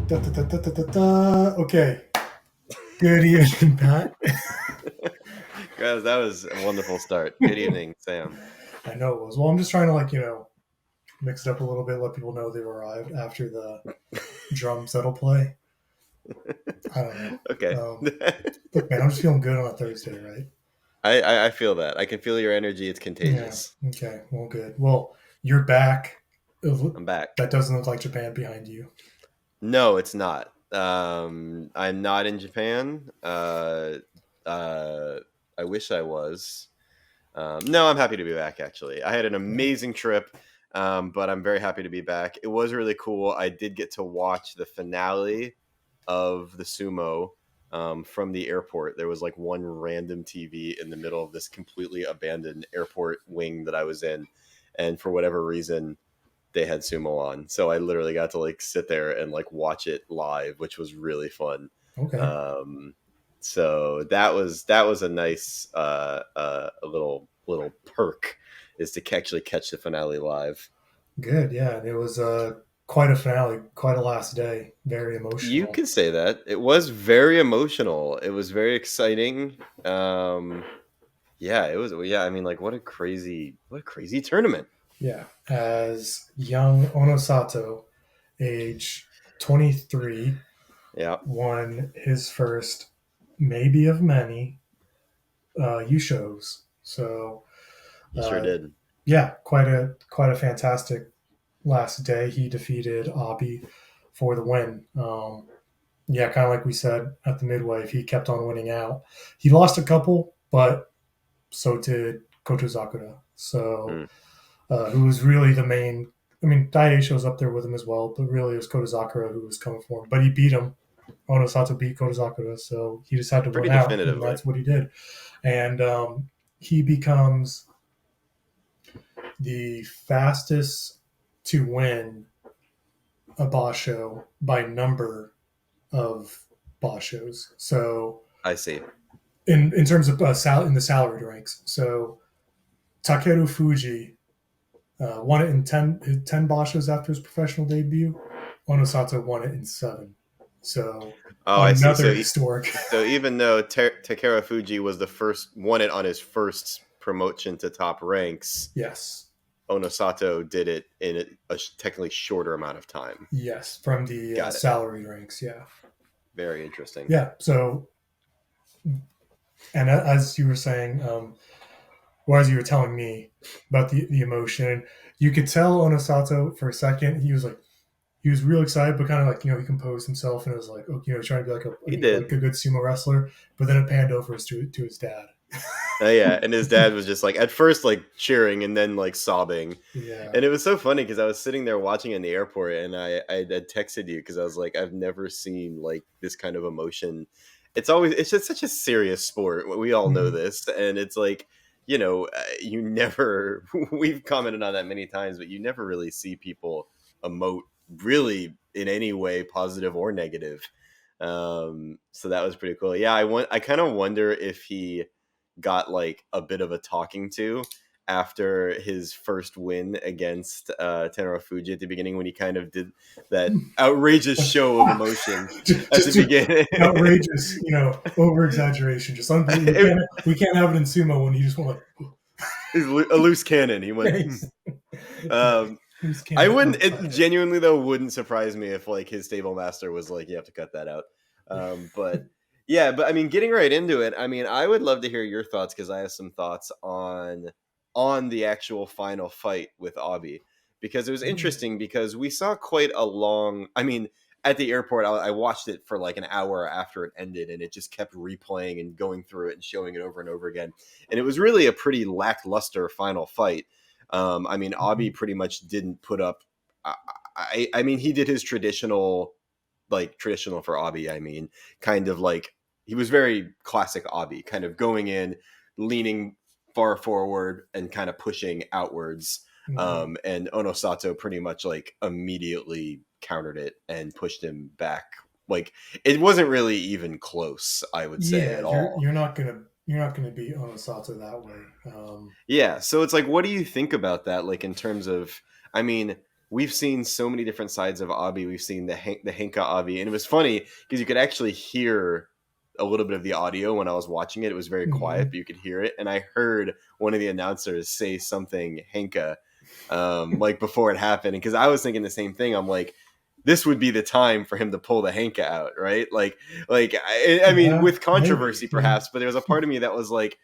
Da, da, da, da, da, da, da. Okay. Good evening, Pat. Guys, that was a wonderful start. Good evening, Sam. I know it was. Well, I'm just trying to mix it up a little bit, let people know they've arrived after the drum settle play. I don't know. Okay. Look, man, I'm just feeling good on a Thursday, right? I feel that. I can feel your energy. It's Yeah. contagious. Okay. Well, good. Well, you're back. I'm back. That doesn't look like Japan behind you. No, it's not. I'm not in Japan. I wish I was. No, I'm happy to be back, actually. I had an Yeah. amazing trip, but I'm very happy to be back. It was really cool. I did get to watch the finale of the sumo from the airport. There was like one random TV in the middle of this completely abandoned airport wing that I was in. And for whatever reason, they had sumo on. So I literally got to like sit there and like watch it live, which was really fun. Okay. Um, so that was a nice a little perk is to actually catch the finale live. Good. Yeah. And it was quite a finale, quite a last day. Very You emotional. could say that. It was very emotional. It was very exciting. Yeah, it was. Yeah, I mean, like, what a crazy tournament. Yeah. As young Onosato, age 23, Yeah, won his first, maybe of many, U-shows. So, he sure uh, did. yeah, quite a fantastic last day. He defeated Abi for the win. Yeah, kind of like we said at the midway, if he kept on winning out, he lost a couple, but so did Kotozakura. So, Mm. who was really the main. I mean, Daiei shows up there with him as well, but really it was Kotozakura who was coming for him. But he beat him. Onosato beat Kotozakura, so he just had to Pretty win out, and definitively. that's what he did. And he becomes the fastest to win a Basho by number of Bashos. So I see. in terms of in the salaried ranks, so Takeru Fuji won it in 10 Bashos after his professional debut. Onosato won it in 7. So Oh, I see. another historic. So even though Takara Fuji was the first, won it on his first promotion to top ranks, Yes. Onosato did it in a technically shorter amount of time. Yes, from the Got it. salaried ranks. Yeah. Very interesting. Yeah. So, and as you were saying, or as you were telling me about the emotion, you could tell Onosato for a second. He was real excited, but kind of like he composed himself and it was like, oh, trying to be He like did. a good sumo wrestler. But then it panned over to his dad. Yeah, and his dad was just like at first like cheering and then like sobbing, Yeah. and it was so funny because I was sitting there watching in the airport and I had texted you because I was like I've never seen like this kind of emotion. It's just such a serious sport. We all know Mhm. this, and it's like you never we've commented on that many times, but you never really see people emote really in any way, positive or negative. So that was pretty cool. Yeah, I kind of wonder if he got like a bit of a talking to after his first win against Tenero Fuji at the beginning when he kind of did that outrageous show of emotion at the Just beginning. outrageous, over exaggeration. Just unbelievable. We can't have it in sumo when you just want He's a loose cannon. He went. to. Yeah, Um, who's I cannon wouldn't. It outside. genuinely though wouldn't surprise me if like his stable master was like, "You have to cut that out." But yeah, but I mean, getting right into it. I mean, I would love to hear your thoughts because I have some thoughts on the actual final fight with Abi because it was interesting because we saw quite a long. I mean, at the airport, I watched it for like an hour after it ended, and it just kept replaying and going through it and showing it over and over again. And it was really a pretty lackluster final fight. I mean, Abi pretty much didn't put up. I mean, he did his traditional, like traditional for Abi. I mean, kind of like he was very classic Abi, kind of going in, leaning far forward and kind of pushing outwards. Mhm. And Onosato pretty much like immediately countered it and pushed him back. Like it wasn't really even close, I would say, Yeah, at all. you're not gonna beat Onosato that way. Yeah. So it's like, what do you think about that? Like in terms of, I mean, we've seen so many different sides of Abi. We've seen the Henka Abi, and it was funny because you could actually hear a little bit of the audio when I was watching it. It was very quiet, Hmm. but you could hear it, and I heard one of the announcers say something Henka, like before it happened, because I was thinking the same thing. I'm like, this would be the time for him to pull the Henka out, right? I mean, Yeah, with maybe. controversy perhaps, but there was a part of me that was like,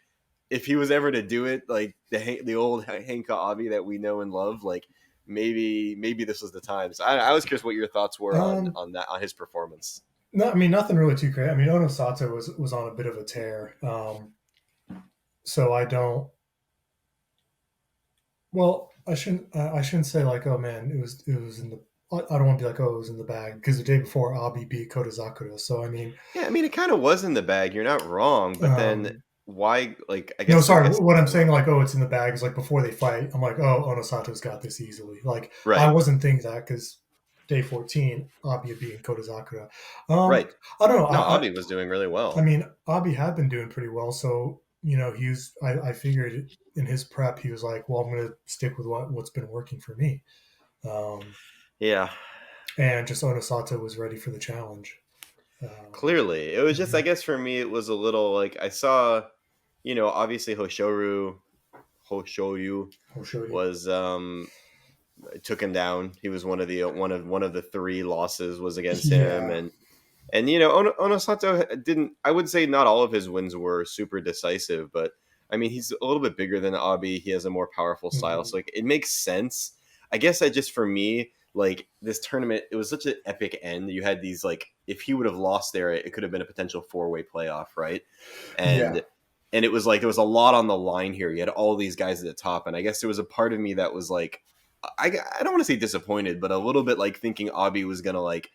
if he was ever to do it, like the old Henka Abi that we know and love, like maybe this was the time. So I was curious what your thoughts were Um, on that, on his performance. no, I mean nothing really too crazy. I mean Onosato was on a bit of a tear, so I don't. Well, I shouldn't say like, oh man, it was in the. I don't want to be like, oh, it was in the bag because the day before Abi beat Kotazakura. So I mean, Yeah, I mean, it kind of was in the bag. You're not wrong, but then um, why? Like, no, I sorry. guess What I'm saying, like, oh, it's in the bag is like before they fight. I'm like, oh, Onosato's got this easily. Like, I right, wasn't thinking that because day 14, Abi beating Kotazakura. Um, right. I don't know. No, Abi was doing really I well. mean, Abi had been doing pretty well, so I figured in his prep he was like, well, I'm going to stick with what's been working for me, um, Yeah, and just Onosato was ready for the challenge. clearly, it was just. I Mhm. guess for me, it was a little like I saw, obviously Hoshoru I'll show you. was took him down. He was one of the three losses was against him, Yeah. and Onosato didn't. I would say not all of his wins were super decisive, but I mean he's a little bit bigger than Abi. He has a more powerful style, Hmm. so like it makes sense. I guess I just for me like this tournament, it was such an epic end. You had these like if he would have lost there, it could have been a potential four-way playoff, right? Yeah. And it was like there was a lot on the line here. You had all these guys at the top, and I guess there was a part of me that was like, I don't want to say disappointed, but a little bit like thinking Abi was gonna like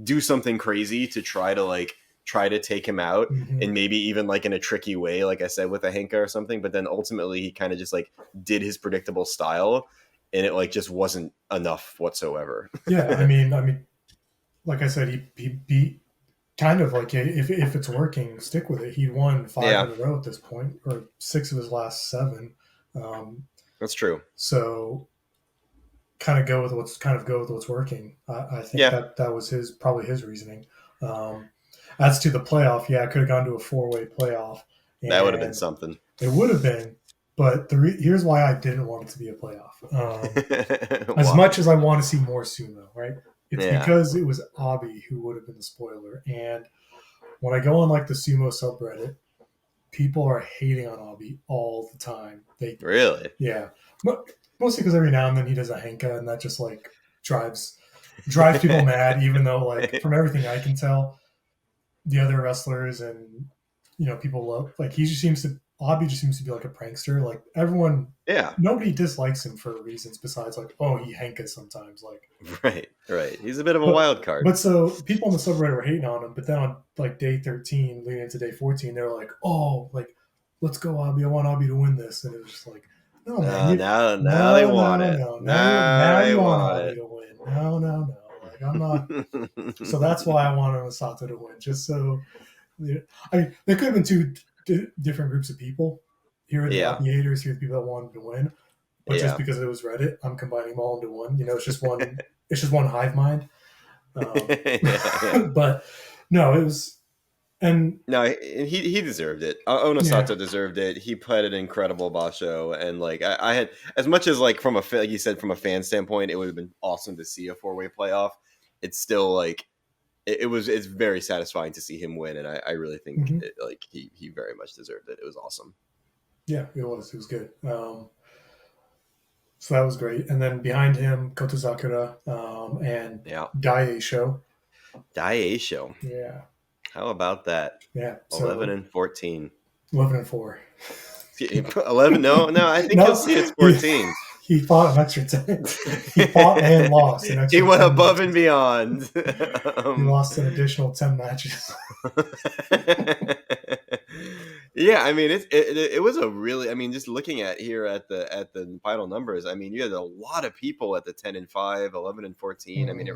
do something crazy to try to take him out, Hmm. and maybe even like in a tricky way, like I said with a Henka or something. But then ultimately he kind of just like did his predictable style, and it like just wasn't enough whatsoever. Yeah. Like I said, he beat kind of like if it's working, stick with it. He'd won five Yeah, in a row at this point, or six of his last seven. Um, that's true. so kind of go with what's working. I think Yeah, that was his probably his reasoning. Um, as to the playoff, yeah, I could have gone to a four-way playoff, that would have been and something. it would have been. But here's why I didn't want it to be a playoff. As Why? much as I want to see more sumo, right? It's Yeah, because it was Abi who would have been the spoiler. And when I go on like the sumo subreddit, people are hating on Abi all the time. really. Yeah, mostly because every now and then he does a henka, and that just like drives drives people mad. Even though, like, from everything I can tell, the other wrestlers and people love, like, he just seems to Abi just seems to be like a prankster. Like, everyone, Yeah, nobody dislikes him for reasons besides like, oh, he henkas sometimes. Like, right, right. He's a bit of a but wild card. but so people on the subreddit were hating on him, but then on like day 13, leading into day 14, they were like, oh, like, let's go, Abi. I want Abi to win this, and it was just like, no, man, Now they no, want no, it. no, Now now they you want want Abi it. to win. No, no, no. Like, I'm not. So that's why I wanted Osato to win, just so. I mean, there could have been two different groups of people. Here are the Yeah, Abi haters. Here are the people that wanted to win. But just yeah. because it was Reddit, I'm combining them all into one. It's just one. It's just one hive mind. Yeah, yeah. But no, it was, and No, he deserved it. yeah. Onosato deserved it. He played an incredible Basho, and like I had as much as like like you said from a fan standpoint, it would have been awesome to see a four-way playoff. It's still like it's very satisfying to see him win, and I really think Hmm. like he very much deserved it. It was awesome. Yeah, it was. It was good. So that was great. And then behind him, Kotozakura, and Yeah, Daisho. Daisho. Yeah, How about that? yeah. 11 So and 14. 11-4. 11? No, no. I think you'll No, see it's he 14. he fought an extra 10. He fought and lost an He extra went 10 above and matches. beyond. He um, lost an additional 10 matches. yeah, I mean it was a really, I mean, just looking at here at the final numbers, I mean you had a lot of people at the 10 and 5, 11 and 14. I mean Mm-hmm.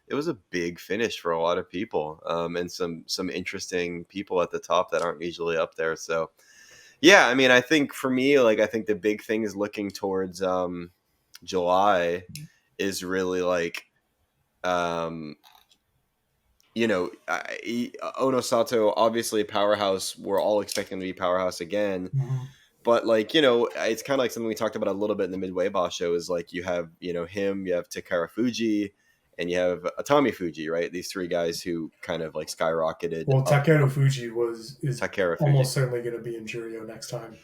it was a big finish for a lot of people, and some interesting people at the top that aren't usually up there. So yeah, I mean I think for me, like I think the big thing is looking towards July is really like, um, Ono Sato, obviously powerhouse. We're all expecting to be powerhouse again. Mhm. But like, it's kind of like something we talked about a little bit in the Midway Basho is like you have, him, you have Takara Fuji, and you have Atami Fuji, right? These three guys who kind of like skyrocketed Well, up Takeru Fuji is Takara Fuji. almost certainly going to be in Juryo next time.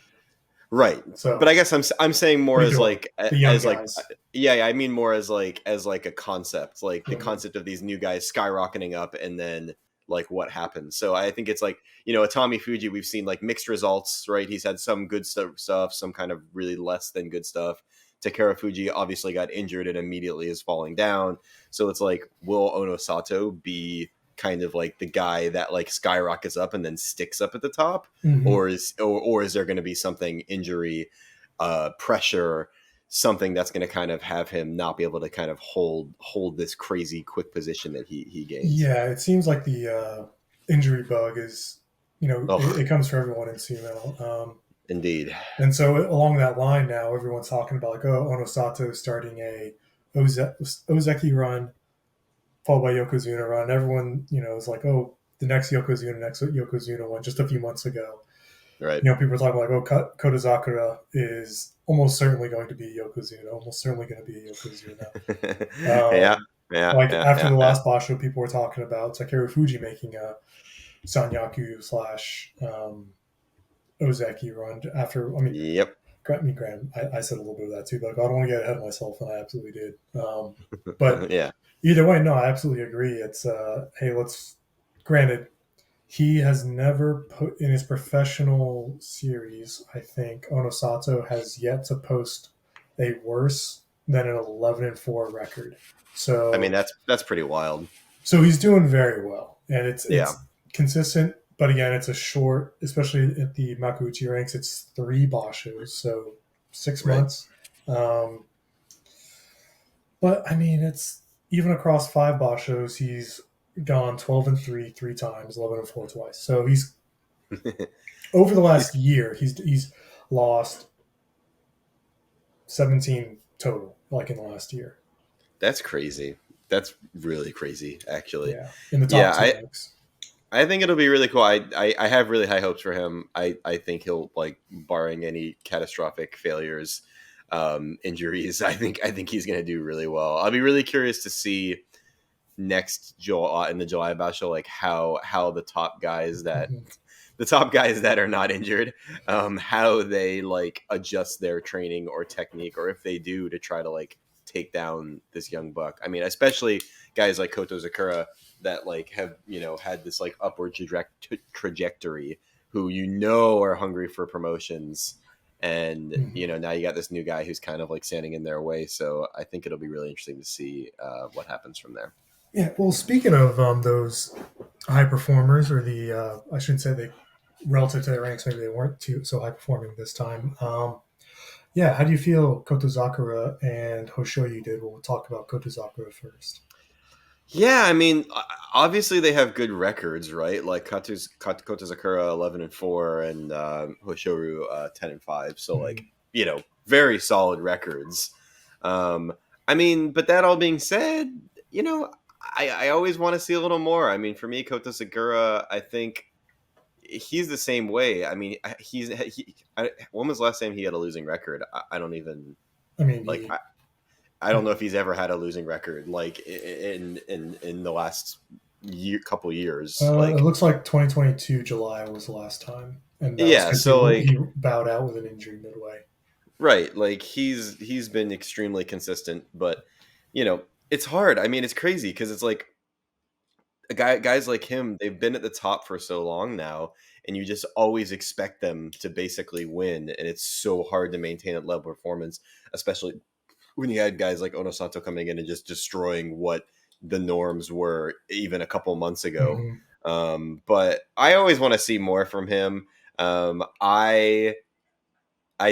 Right. But I So guess I'm saying more what are you as doing? like The young as like guys. yeah, I mean more as like a concept, like the Mhm. concept of these new guys skyrocketing up and then like what happens. So I think it's like, Atami Fuji, we've seen like mixed results, right? He's had some good stuff, some kind of really less than good stuff. Takara Fuji obviously got injured and immediately is falling down. So it's like, will Ono Sato be kind of like the guy that like skyrockets up and then sticks up at the top, Mhm. or is there going to be something, injury, pressure, something that's going to kind of have him not be able to kind of hold this crazy quick position that he gains? Yeah, it seems like the injury bug is, Oh, it comes for everyone in sumo. indeed. And so along that line now, everyone's talking about like, oh, Onosato is starting a Ozeki run followed by Yokozuna run. Everyone, is like, oh, the next Yokozuna one just a few months ago. Right. People are talking like, oh, Kodazakura is almost certainly going to be Yokozuna, almost certainly going to be Yokozuna. Yeah, Um, yeah, like yeah, after yeah, the yeah. last Basho, people were talking about Takeru Fuji making a Sanyaku slash Ozeki run after. Yep. Graham, I said a little bit of that too, but like, I don't want to get ahead of myself, and I absolutely did. But Yeah. either way, no, I absolutely agree. It's hey, let's. Granted, he has never put in his professional series. I think Onosato has yet to post a worse than an 11-4 record. I mean, So that's pretty wild. he's doing very well, and Yeah. it's consistent. But again, it's a short, especially at the Makuuchi ranks. It's 3 bashos, so six Right. months. Um, but I mean, it's even across 5 bashos, he's gone 12-3 3 times, 11-4 twice. So he's over the He's last year, he's lost 17 total, like in the last year. That's crazy. That's really crazy, actually. Yeah, in the top Yeah, two I ranks. I think it'll be really cool. I have really high hopes for him. I think he'll, like, barring any catastrophic failures, injuries. I think he's gonna do really well. I'll be really curious to see next July, in the July Basho, like how Mhm. the top guys that are not injured, how they like adjust their training or technique, or if they do, to try to like take down this young buck. I mean, especially guys like Koto Zakura that like have had this like upward trajectory, who are hungry for promotions, and Mhm. now you got this new guy who's kind of like standing in their way. So I think it'll be really interesting to see what happens from there. Yeah. Well, speaking of those high performers, or the I shouldn't say they relative to their ranks, maybe they weren't too so high performing this time. Yeah, how do you feel Kotozakura and Hoshoyu did? We'll talk about Kotozakura first. Yeah, I mean, obviously they have good records, right? Like Kota Sakura 11-4, and Hoshoru 10-5. So like, Mhm. very solid records. Um, I mean, but that all being said, you know, I always want to see a little more. I mean, for me, Kota Sakura, I think he's the same way. I mean, when was the last time he had a losing record? I don't even I mean, like. he. I I don't know if mean, he's ever had a losing record, like in the last couple years. it Like, looks like 2022 July was the last time, and that was yeah, because so he like, bowed out with an injury midway. right, like he's been extremely consistent, but you know it's hard. I mean, it's crazy because it's like guys like him, they've been at the top for so long now, and you just always expect them to basically win, and it's so hard to maintain that level of performance, especially when you had guys like Onosato coming in and just destroying what the norms were even a couple months ago. Hmm. But I always want to see more from him. I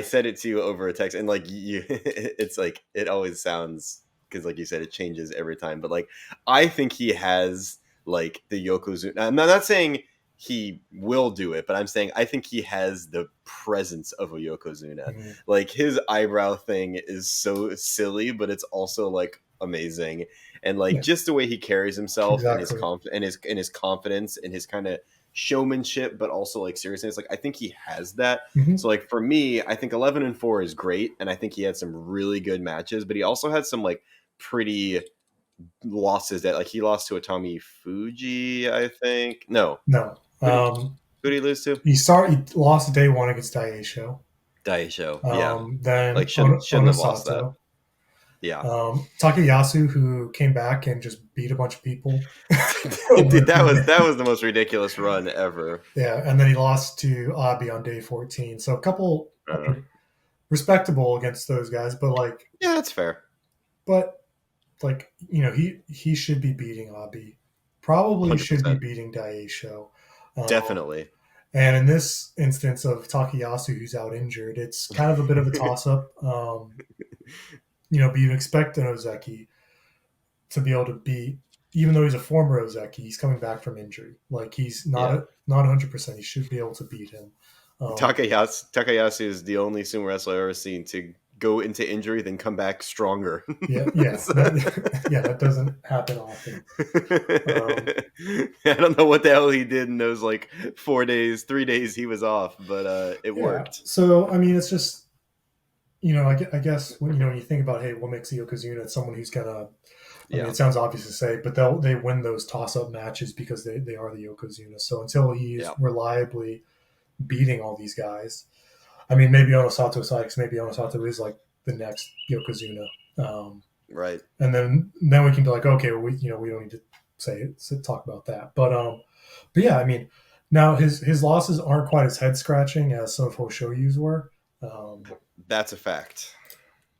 said it to you over a text, and like you, it's like it always sounds, because like you said, it changes every time. But like I think he has like the Yokozuna. I'm not saying he will do it, but I'm saying I think he has the presence of a Yokozuna. Mhm. Like his eyebrow thing is so silly, but it's also like amazing, and like Yeah, just the way he carries himself and his exactly. and his confidence and his kind of showmanship, but also like seriousness. Like I think he has that. Hmm. So like for me, I think 11-4 is great, and I think he had some really good matches, but he also had some like pretty losses that like he lost to Atami Fuji, I think. No, No. who did he lose to? He lost day one against Daisho. Daisho. Yeah, like Then shouldn't have lost that. Onosato. Yeah, Takayasu, who came back and just beat a bunch of people over dude, a few that days. was the most ridiculous run ever. Yeah, and then he lost to Abi on day 14. So a couple, I Uh, mean, respectable against those guys, yeah, that's fair. but he should be beating Abi. Probably Hundred should be percent, beating Daisho. Um, definitely. and in this instance of Takayasu, who's out injured, it's kind of a bit of a toss up. But you'd expect an Ozeki to be able to beat, even though he's a former Ozeki, he's coming back from injury. Like he's not Yeah, not 100%. He should be able to beat him. Um, Takayasu is the only sumo wrestler I've ever seen to go into injury then come back stronger. yeah, yeah, So- yeah, that doesn't happen often. Um, I don't know what the hell he did in those like 4 days, 3 days he was off, but it yeah, worked. so I mean, it's just I guess when you think about, hey, what makes a Yokozuna? It's someone who's gonna. I mean, Yeah, it sounds obvious to say, but they win those toss up matches because they are the Yokozuna. So until he's yeah, reliably beating all these guys, I mean, maybe Onosato aside, because maybe Onosato is like the next Yokozuna, right. and then we can be like, okay, well, we don't need to talk about that, but yeah, I mean, now his losses aren't quite as head scratching as some of Hoshoyu's were, That's a fact.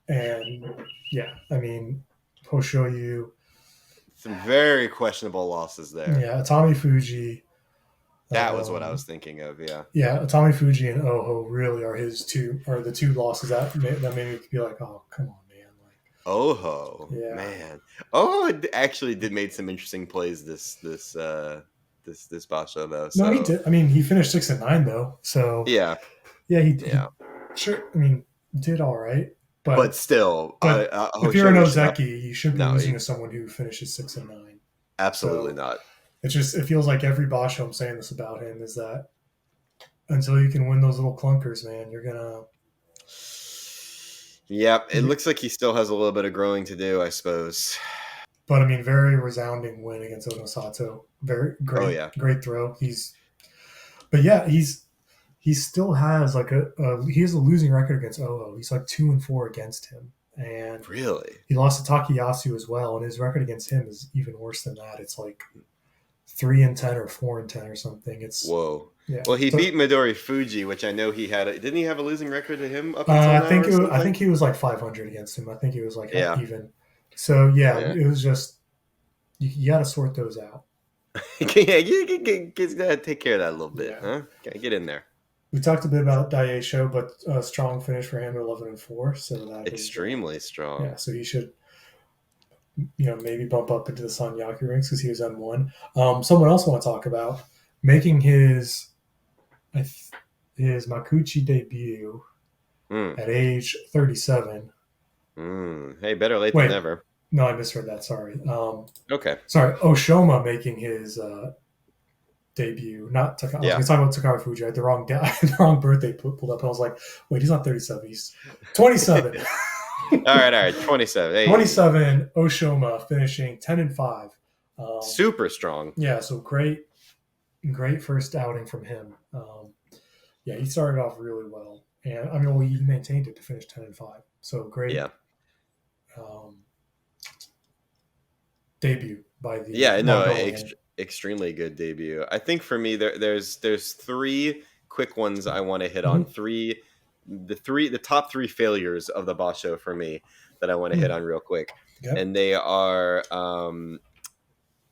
and yeah, I mean, Hoshoyu, Some very questionable losses there. yeah, Atami Fuji, That was what I um, was thinking of. Yeah. yeah, Atami Fuji and Oho really are the two losses that made me be like, oh, come on, man, like, Oho, yeah. man. Oh, it actually did made some interesting plays this Basho though. No, he So did. I mean, he finished 6-9 though. So yeah, yeah, he yeah. sure. I mean, did all right. But But still, but if you're an Hoshoya should not. Ozeki, you should be No, losing to someone who finishes 6-9. absolutely So not. it feels like every Basho I'm saying this about him is that until you can win those little clunkers, man, you're gonna. Yep, it You, looks like he still has a little bit of growing to do, I suppose. but I mean, very resounding win against Onosato. Very Oh great, yeah, great throw. But yeah, he still has like he has a losing record against Oho. He's like 2-4 against him, and really? he lost to Takayasu as well. And his record against him is even worse than that. It's like 3-10 or 4-10 or something. It's Whoa. yeah. Well, he So beat Midori Fuji, which I know he had. Didn't he have a losing record to him up until now or I something? think he was like 500 against him. I think he was like Yeah, even. So yeah, yeah. it was just you got to sort those out. Yeah, you gotta take care of that a little bit, Yeah. huh? Gotta get in there. We talked a bit about Daisho, but a strong finish for him, 11-4. So that is Extremely yeah. strong. So he should maybe bump up into the Sanyaki ranks because he was M1. Someone else I want to talk about making his Makuchi debut Mm, at age 37. Hey, better late than Wait, never. no, I misread that. Sorry. Okay. Sorry, Oshoma making his debut. Not Taka, I was Yeah. going to talk about Takara Fuji. I had the wrong the wrong birthday pulled up, and I was like, wait, he's not 37. He's 27. All right. 27. Hey, 27. Oshoma finishing 10-5. super strong. Yeah, so great first outing from him. Yeah, he started off really well, and I mean, well, he maintained it to finish 10-5. So great Yeah. um, debut by the Yeah. No, Mongolian. extremely good debut. I think for me, there's three quick ones I want to hit on. Mm-hmm. The top three failures of the Basho for me that I want to hit Mm-hmm. on real quick, Okay. and they are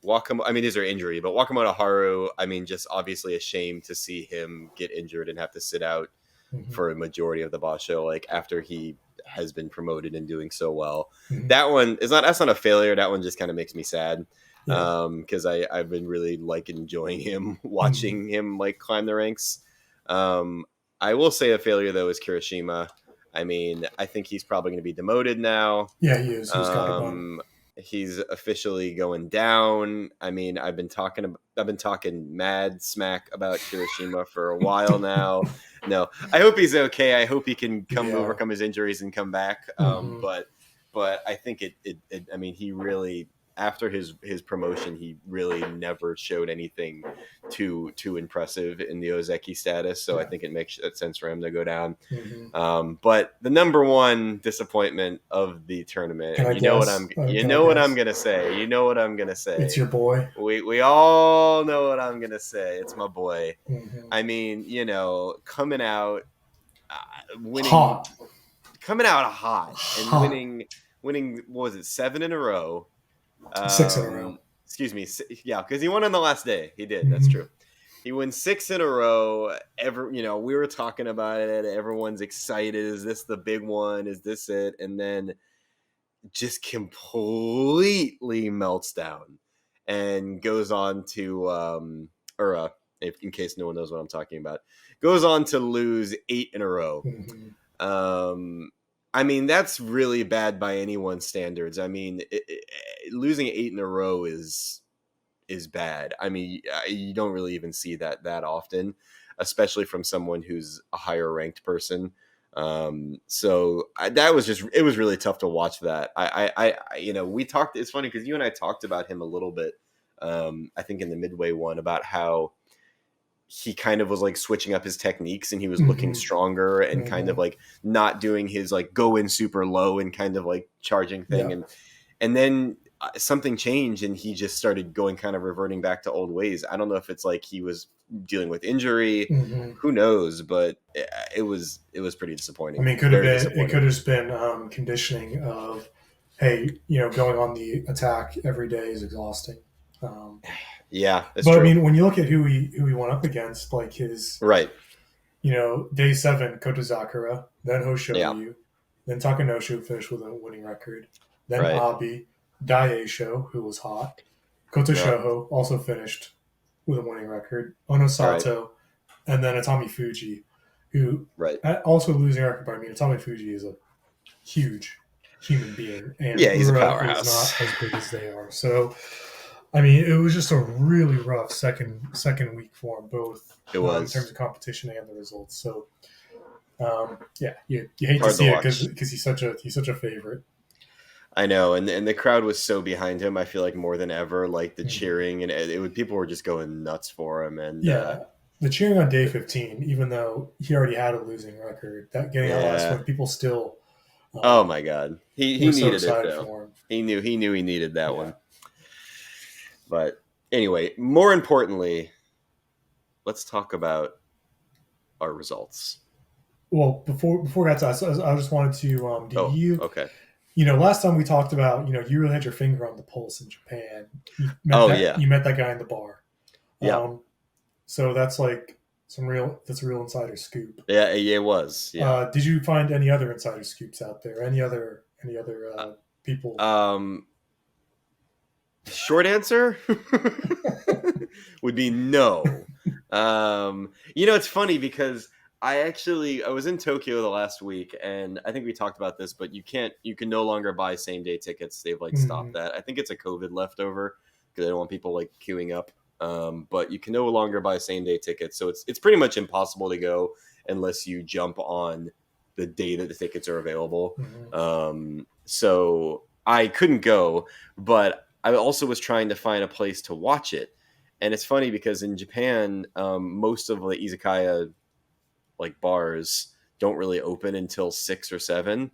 Wakamoto. I mean, these are injury, but Wakamoto Haru. I mean, just obviously a shame to see him get injured and have to sit out Mm-hmm. for a majority of the Basho, like after he has been promoted and doing so well. Mm-hmm. That one is not. That's not a failure. That one just kind of makes me sad. Yeah. because I've been really like enjoying him, Hmm. watching him like climb the ranks. Um, I will say a failure though is Kirishima. I mean, I think he's probably going to be demoted now. Yeah, he is. He's got to go. Um, he's officially going down. I mean, I've been talking mad smack about Kirishima for a while now. No, I hope he's okay. I hope he can come Yeah. overcome his injuries and come back. Hmm. But I think I mean, he really, after his promotion, he really never showed anything too impressive in the Ozeki status. So I Yeah. think it makes sense for him to go down. Hmm. But the number one disappointment of the tournament, Can and I guess? you Can I know what I'm guess? gonna say. You know what I'm gonna It's say. your boy. We all know what I'm gonna say. It's my boy. Hmm. I mean, coming out, winning, Hot. coming out hot and Hot. winning. What was it, 7 in a row? 6 in a row. Excuse me. Yeah, because he won on the last day. He did. That's Hmm. true. He wins 6 in a row. We were talking about it. Everyone's excited. Is this the big one? Is this it? And then just completely melts down and goes on to, in case no one knows what I'm talking about, goes on to lose 8 in a row. Hmm. Um, I mean, that's really bad by anyone's standards. I mean, losing 8 in a row is bad. I mean, you don't really even see that often, especially from someone who's a higher ranked person. That was it was really tough to watch that. We talked. It's funny because you and I talked about him a little bit. I think in the midway one about how he kind of was like switching up his techniques and he was looking Hmm. stronger and kind of Hmm. like not doing his like go in super low and kind of like charging thing, Yeah. and then something changed and he just started going kind of reverting back to old ways. I don't know if it's like he was dealing with injury, Hmm. who knows, but it was pretty I disappointing, mean, could have very been. It disappointing. could have just been conditioning of, hey, going on the attack every day is exhausting. Um, Yeah, that's but I true. mean, when you look at who he went up against, like his, Right. day 7, Kotozakura, then Yeah. Hoshoryu, then Takanoshu finished with a winning record, then Right. Abi, Daisho, who was hot, Yeah. Kotoshoho also finished with a winning record, Right. Onosato, and then Atami Fuji, who Right. also losing record. But I mean, Atami Fuji is a huge human being, and Yeah, he's a Ura is powerhouse. not as big as they are. So, I mean, it was just a really rough second week for them both, It in terms was of competition and the results. So, yeah, you hate to hard to see it watch. because he's such a favorite. I know, and the crowd was so behind him. I feel like more than ever, like the Mhm. cheering and people were just going nuts for him. And Yeah, the cheering on day 15, even though he already had a losing record, that getting that last yeah, win, people still oh um, my god, he were so needed it excited though. for him. He knew he needed that Yeah. one. But anyway, more importantly, let's talk about our results. Well, before we got to that, I just wanted to, do Oh, you, okay. last time we talked about, you really had your finger on the pulse in Japan. Oh yeah, You met that guy in the bar. yeah, Um, so that's a real insider scoop. yeah. It was, yeah. Did you find any other insider scoops out there? Any other people? Um, Short answer would be no. It's funny because I was in Tokyo the last week, and I think we talked about this, but you can no longer buy same day tickets. They've like stopped Mhm. that. I think it's a COVID leftover because they don't want people like queuing up. But you can no longer buy same day tickets, so it's pretty much impossible to go unless you jump on the day that the tickets are available. Mhm. So I couldn't go, but I also was trying to find a place to watch it. And it's funny because in Japan, most of the izakaya like bars don't really open until 6 or 7,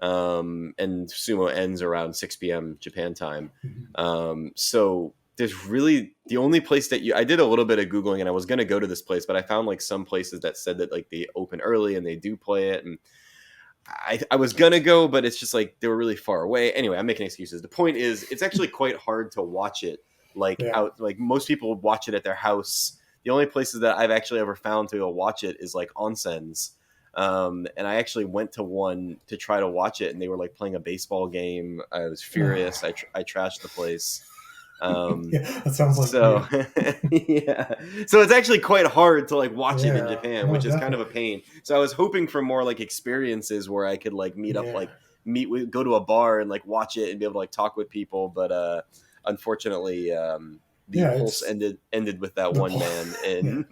and sumo ends around 6 p.m. Japan time. Mhm. So there's really the only place that I did a little bit of googling, and I was gonna go to this place, but I found like some places that said that like they open early and they do play it, and I was gonna go, but it's just like they were really far away. Anyway, I'm making excuses. The point is, it's actually quite hard to watch it like Yeah. out. Like most people would watch it at their house. The only places that I've actually ever found to go watch it is like onsens. And I actually went to one to try to watch it, and they were like playing a baseball game. I was furious. I trashed the place. Um, Yeah, that sounds like so you. yeah, so it's actually quite hard to like watch it in Yeah, Japan, no, which is kind of a definitely. pain. So I was hoping for more like experiences where I could like meet up, Yeah, like go to a bar and like watch it and be able to like talk with people. But unfortunately, the yeah, pulse it's ended with that the one man, yeah. and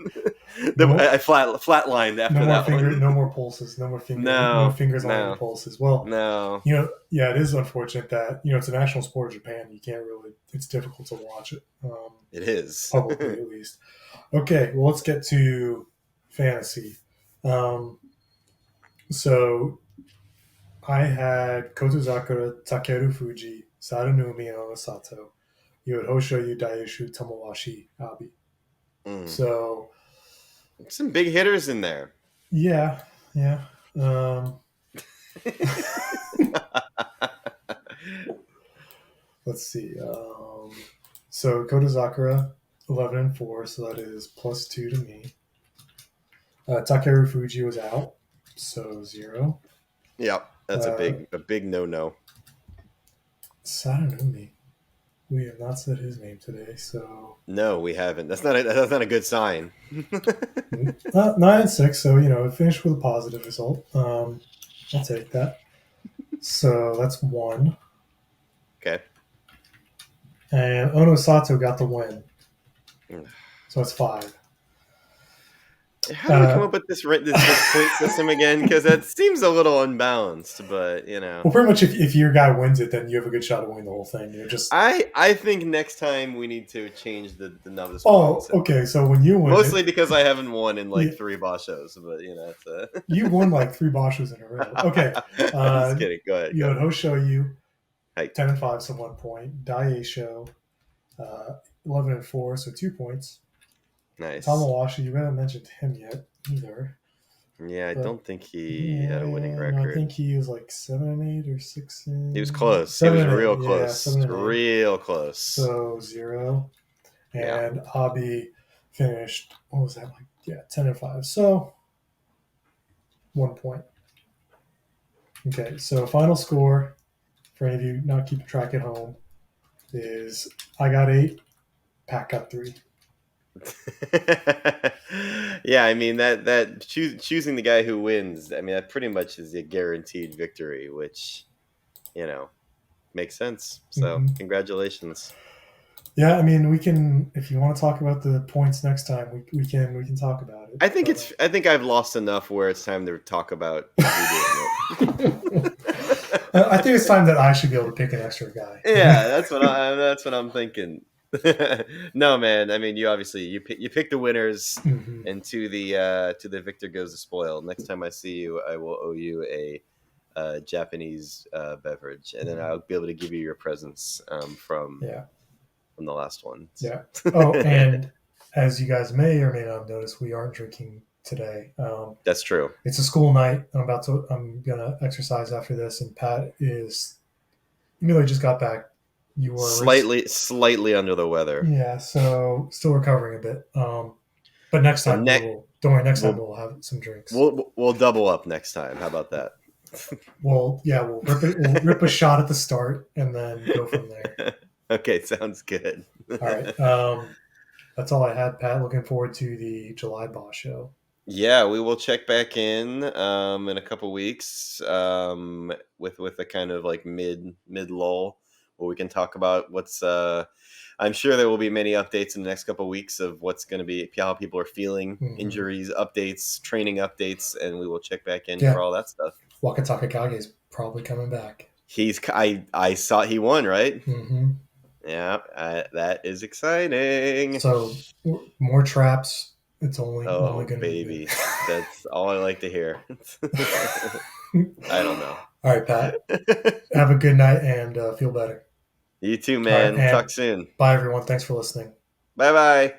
No, I flatlined no after more that finger, one. no more pulses, no No, fingers on any no, pulses. Well, no. yeah, it is unfortunate that it's a national sport of Japan. You can't really, it's difficult to watch it It is. publicly at least. Okay, well, let's get to fantasy. Um, so I had Kotozakura, Takeru Fuji, Saranumi, and Onosato. You had Hoshoyu, Daishu, Tomowashi, Abi. Mm. So Some big hitters in there. yeah, yeah. Um, let's see. So Kotozakura, 11-4, so that is +2 to me. Takeru Fuji was out, so 0. Yep, that's Uh, a big no no. Saranumi, we have not said his name today, so No, we haven't. That's not a good sign. 9-6. So it finished with a positive result. I'll take that. So that's 1. Okay. And Onosato got the win. So that's 5. How do we come Uh, up with this point system again? Because that seems a little unbalanced, but well, pretty much if your guy wins it, then you have a good shot of winning the whole thing. Just I think next time we need to change the novice point oh, system. okay. So when you win Mostly it, because I haven't won in like you, 3 Bashos, but it's you won like 3 Boschs in a row. Okay. I'm just kidding. Go ahead, You go had ahead. Hoshoyu, Hey, 10-5, so 1 point. Daisho, 11-4, so 2 points. nice. Tamawashi, you haven't mentioned him yet either. Yeah, I But don't think he had a winning yeah, no, I record. think he was like 7-8 or six He was and close. He seven was and real eight. Yeah, close. 7-8. Real close. So 0. Yeah. And Abi finished, what was that, like, yeah, 10-5. So 1 point. Okay, so final score for any of you not keeping track at home is I got 8, Pat got 3. Yeah, I mean choosing the guy who wins. I mean that pretty much is a guaranteed victory, which you know makes sense. So Mm-hmm. congratulations. Yeah, I mean, we can, if you want to talk about the points next time, we can talk about it. But I think I've lost enough where it's time to talk about redoing I think it's it. time that I should be able to pick an extra guy. Yeah, that's what I'm thinking. No, man. I mean, you pick the winners, Mm-hmm. and to the victor goes the spoil. Next time I see you, I will owe you a Japanese beverage, and then Mm-hmm. I'll be able to give you your presents Yeah. from the last one. Yeah. Oh, and as you guys may or may not have noticed, we aren't drinking today. That's true. It's a school night. I'm gonna exercise after this, and Pat is, even though he just got back, you were already, Slightly under the weather. yeah. So still recovering a bit. But next So time we will. Don't worry. Next time we'll we'll have some drinks. we'll double up next time. How about that? We'll rip it. We'll rip a shot at the start and then go from there. Okay, sounds good. All right. That's all I had, Pat. Looking forward to the July Boss show. Yeah, we will check back in a couple weeks with a kind of like mid lull where we can talk about what's I'm sure there will be many updates in the next couple weeks of what's going to be how people are feeling, Mm-hmm. injuries, updates, training updates, and we will check back in for Yeah, all that stuff. Wakataka Kage is probably coming back. I saw he won, right? Mm-hmm. Yeah, that is exciting. So more traps. It's only Oh, going to be good. baby. That's all I like to hear. I don't know. All right, Pat. Have a good night and feel better. You too, All right, man. Talk and soon. bye, everyone. Thanks for listening. Bye bye.